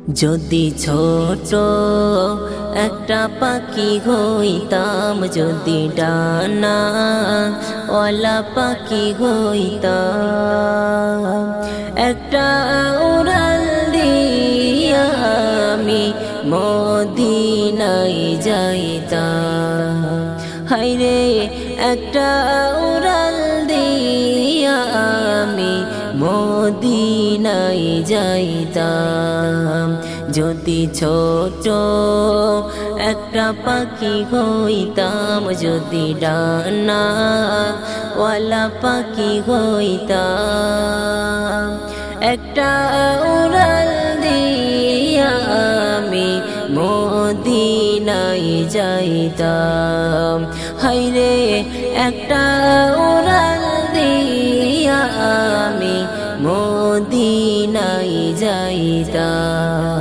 যদি ছোট একটা পাখি হইতাম, যদি ডানা ওলা পাখি হইতাম, একটা উড়াল দিয়া আমি মদিনায় যাইতাম। হায়রে একটা উড়াল দিয়া আমি মদিনায় যাইতাম। যদি ছোট একটা পাখি হইতাম, যদি ডানা ওয়ালা পাখি হইতাম, একটা উড়াল দিয়া আমি মদিনায় যাইতাম। হায়রে একটা উড়াল দিয়া আমি মদিনায় যাইতাম।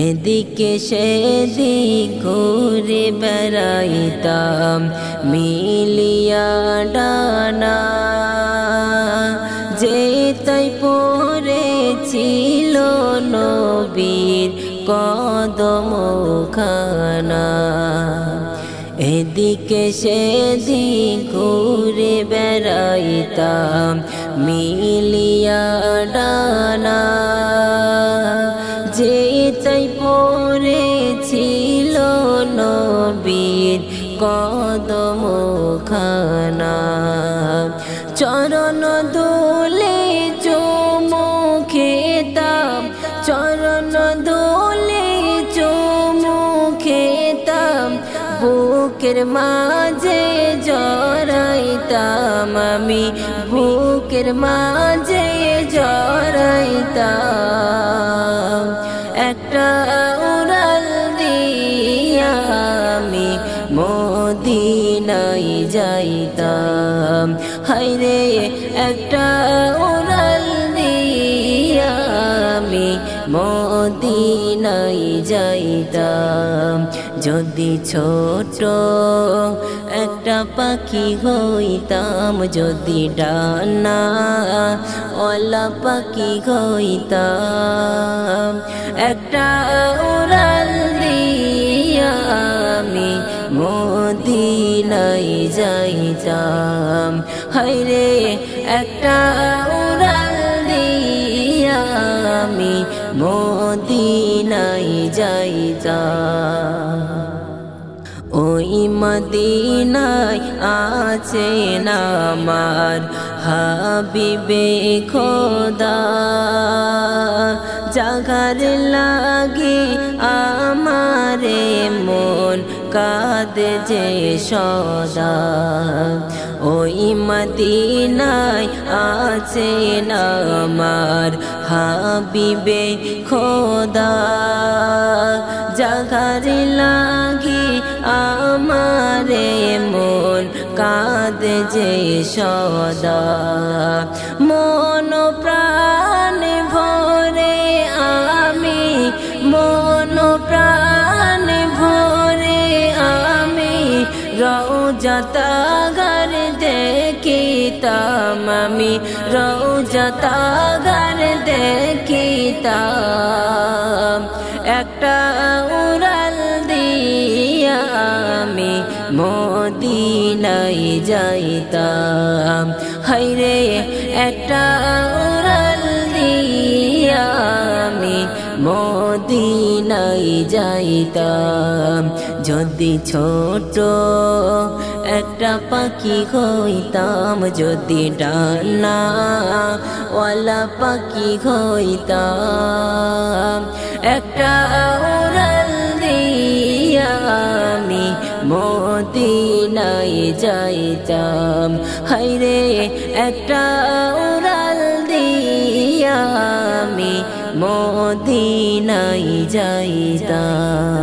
এদিকে সেদিক ঘুরে বেড়াইতাম মিলিয়া ডানা, যে তাই পড়েছিল নবীর কদমখানা। এদিকে সেদিক ঘুরে বেড়াইতাম মিলিয়া ডানা, যে তাই পড়েছিল নবীর কদমখানা। চরণ দোলে চুমু খেতাম, চরণ দোলে চুমু খেতাম, বুকের মাঝে জড়াইতাম আমি, বুকের মাঝে জড়াইতাম। একটা উড়াল দিয়া আমি মদিনায় যাইতাম। হায়রে একটা উড়াল দিয়া আমি মদিনায় যাইতাম। যদি ছোট একটা পাখি হইতাম, যদি ডানা ওলা পাখি হইতাম, একটা উড়াল দিয়া আমি মদিনায় যাইতাম। হায়রে একটা উড়াল দিয়া আমি মদিনায় যাইতাম। ওই মদিনায় আছেন আমার হাবিবে খোদা, জাগার লাগে আমারে মন কাঁদে যে সদা। ওই মদিনায় আছেন আমার হাবিবে খোদা, জাগার লাগে আমারে মন কাঁদে যে সদা। মন প্রাণ ভরে আমি, মন প্রাণ ভরে আমি রওজা তাগার দেখিতাম আমি, রওজা তাগার দেখিতাম। একটা উড়াল দিয়া আমি মদিনায় যাইতাম। হায়রে একটা উড়াল দিয়া আমি মদিনায় যাইতাম। যদি ছোট একটা পাখি হইতাম, যদি ডানা ওয়ালা পাখি হইতাম, একটা উড়াল দিয়া আমি মদিনায় যাইতাম। হায়রে একটা উড়াল দিয়া আমি মদিনায় যাইতাম।